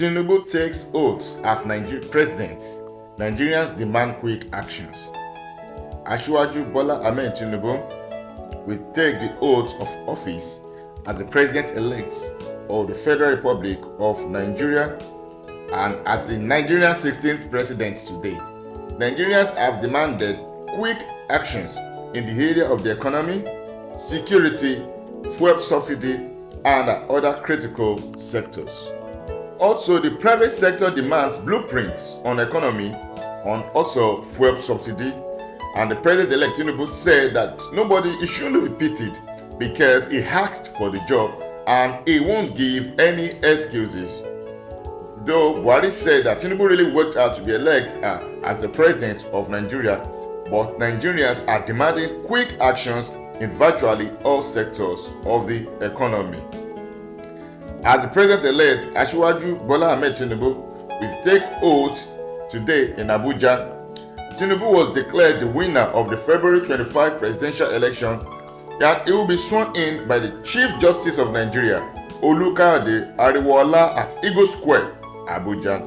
Tinubu takes oath as Nigerian president. Nigerians demand quick actions. Asiwaju Bola Ahmed Tinubu will take the oath of office as the president-elect of the Federal Republic of Nigeria and as the Nigerian 16th president today. Nigerians have demanded quick actions in the area of the economy, security, fuel subsidy, and other critical sectors. Also, the private sector demands blueprints on economy, on also fuel subsidy, and the president-elect Tinubu said that it shouldn't be pitied because he asked for the job and he won't give any excuses. Though Buhari said that Tinubu really worked out to be elected as the president of Nigeria, but Nigerians are demanding quick actions in virtually all sectors of the economy. As the president-elect, Asiwaju Bola Ahmed Tinubu will take oath today in Abuja. Tinubu was declared the winner of the February 25 presidential election, and he will be sworn in by the Chief Justice of Nigeria, Olukayode Ariwoola at Eagle Square, Abuja.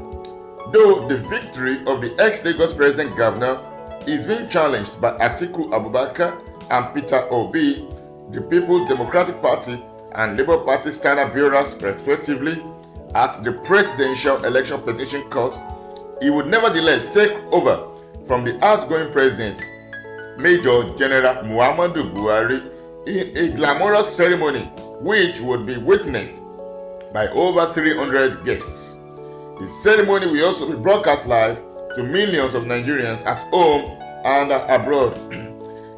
Though the victory of the ex-Lagos president governor is being challenged by Atiku Abubakar and Peter Obi, the People's Democratic Party and Labour Party standard bearers respectively, at the Presidential Election Petition Court, he would nevertheless take over from the outgoing president, Major General Muhammadu Buhari, in a glamorous ceremony which would be witnessed by over 300 guests. The ceremony will also be broadcast live to millions of Nigerians at home and abroad.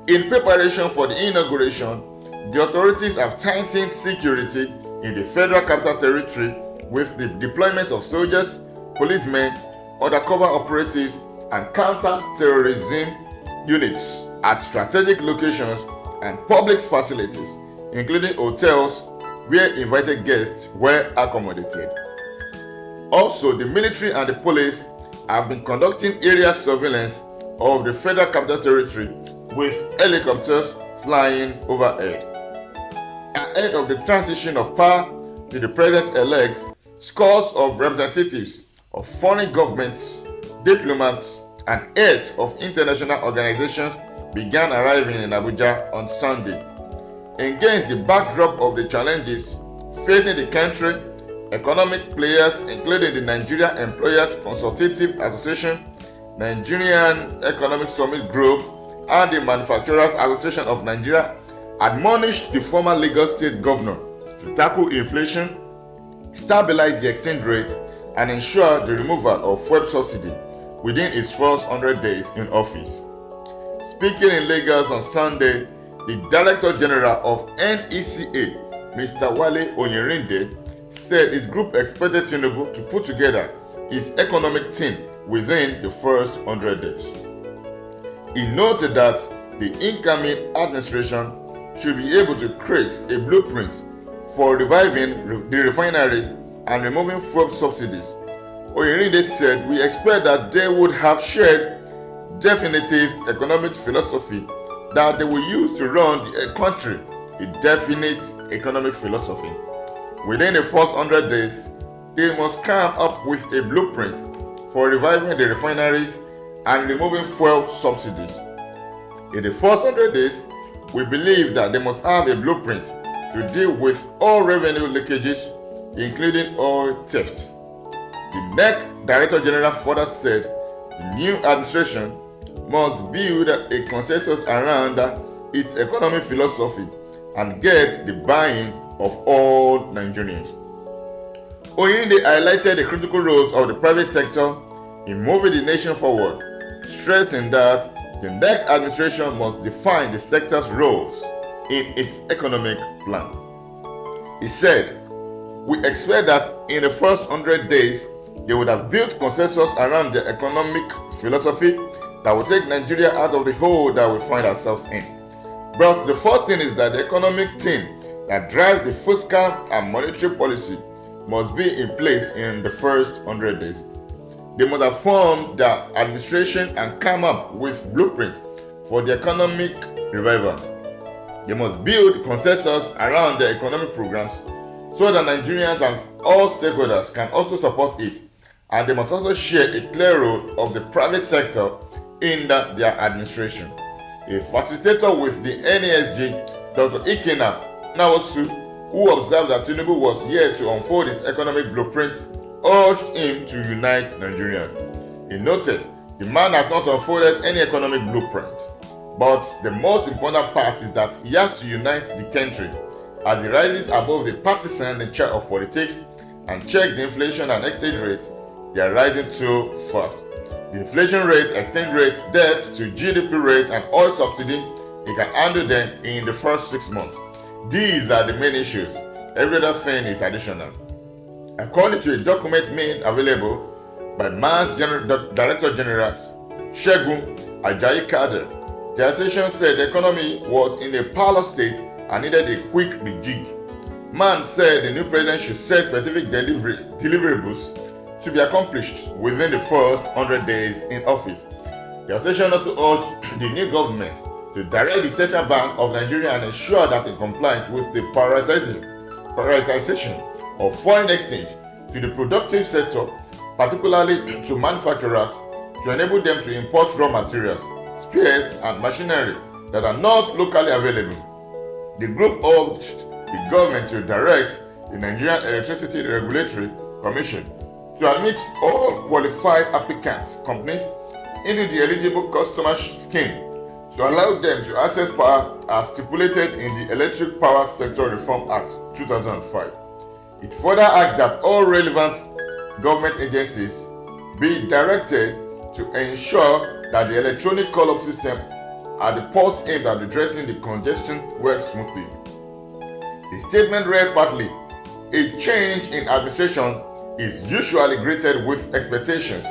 In preparation for the inauguration, the authorities have tightened security in the Federal Capital Territory with the deployment of soldiers, policemen, undercover operatives, and counter-terrorism units at strategic locations and public facilities, including hotels where invited guests were accommodated. Also, the military and the police have been conducting area surveillance of the Federal Capital Territory with helicopters flying overhead. Ahead of the transition of power to the president-elect, scores of representatives of foreign governments, diplomats, and heads of international organizations began arriving in Abuja on Sunday. Against the backdrop of the challenges facing the country, economic players including the Nigeria Employers Consultative Association, Nigerian Economic Summit Group, and the Manufacturers Association of Nigeria admonished the former Lagos State Governor to tackle inflation, stabilize the exchange rate, and ensure the removal of fuel subsidy within its first 100 days in office. Speaking in Lagos on Sunday, the Director General of NECA, Mr. Wale Onyerinde, said his group expected Tinubu to put together his economic team within the first 100 days. He noted that the incoming administration should be able to create a blueprint for reviving the refineries and removing fuel subsidies. Oyerinde said, "We expect that they would have shared definitive economic philosophy that they will use to run the country, a definite economic philosophy. Within the first 100 days, they must come up with a blueprint for reviving the refineries and removing fuel subsidies. In the first 100 days, we believe that they must have a blueprint to deal with all revenue leakages, including oil theft." The NEC Director General further said the new administration must build a consensus around its economic philosophy and get the buy-in of all Nigerians. Oyinde highlighted the critical roles of the private sector in moving the nation forward, stressing that the next administration must define the sector's roles in its economic plan. He said, "We expect that in the first 100 days, they would have built consensus around the economic philosophy that will take Nigeria out of the hole that we find ourselves in. But the first thing is that the economic team that drives the fiscal and monetary policy must be in place in the first 100 days. They must have formed their administration and come up with blueprints for the economic revival. They must build consensus around their economic programs so that Nigerians and all stakeholders can also support it, and they must also share a clear role of the private sector in their administration. A facilitator with the NASG, Dr. Ikena Nawosu, who observed that Tinubu was here to unfold his economic blueprint, urged him to unite Nigerians. He noted the man has not unfolded any economic blueprint, but the most important part is that he has to unite the country as he rises above the partisan nature of politics and check the inflation and exchange rate. They are rising too fast. The inflation rate, exchange rate, debt to GDP rate, and oil subsidy, he can handle them in the first 6 months. These are the main issues. Every other thing is additional. According to a document made available by MAN's Director General Shegun Ajayi Kader, the association said the economy was in a parlor state and needed a quick rejig. MAN said the new president should set specific deliverables to be accomplished within the first 100 days in office. The association also urged the new government to direct the Central Bank of Nigeria and ensure that it complies with the prioritization of foreign exchange to the productive sector, particularly to manufacturers, to enable them to import raw materials, spares, and machinery that are not locally available. The group urged the government to direct the Nigerian Electricity Regulatory Commission to admit all qualified applicants, companies, into the eligible customer scheme to allow them to access power as stipulated in the Electric Power Sector Reform Act 2005. It further asks that all relevant government agencies be directed to ensure that the electronic call-up system at the ports aimed at addressing the congestion works smoothly. The statement read partly, "A change in administration is usually greeted with expectations,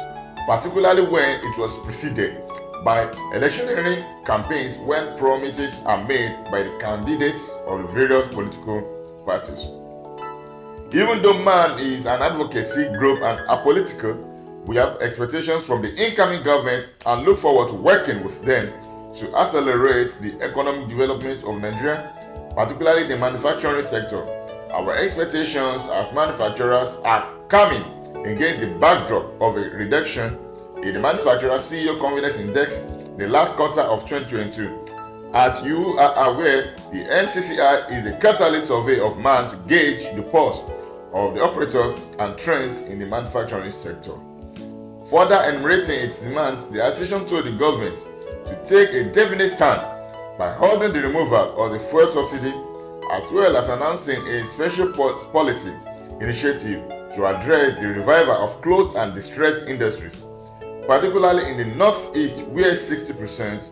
particularly when it was preceded by electioneering campaigns when promises are made by the candidates of the various political parties." Even though MAN is an advocacy group and apolitical, we have expectations from the incoming government and look forward to working with them to accelerate the economic development of Nigeria, particularly the manufacturing sector. Our expectations as manufacturers are coming against the backdrop of a reduction in the manufacturer CEO confidence index in the last quarter of 2022. As you are aware, the MCCI is a quarterly survey of MAN to gauge the pulse of the operators and trends in the manufacturing sector. Further enumerating its demands, the association told the government to take a definite stand by holding the removal of the fuel subsidy, as well as announcing a special policy initiative to address the revival of closed and distressed industries, particularly in the Northeast, where 60%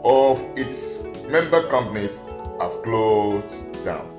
of its member companies have closed down.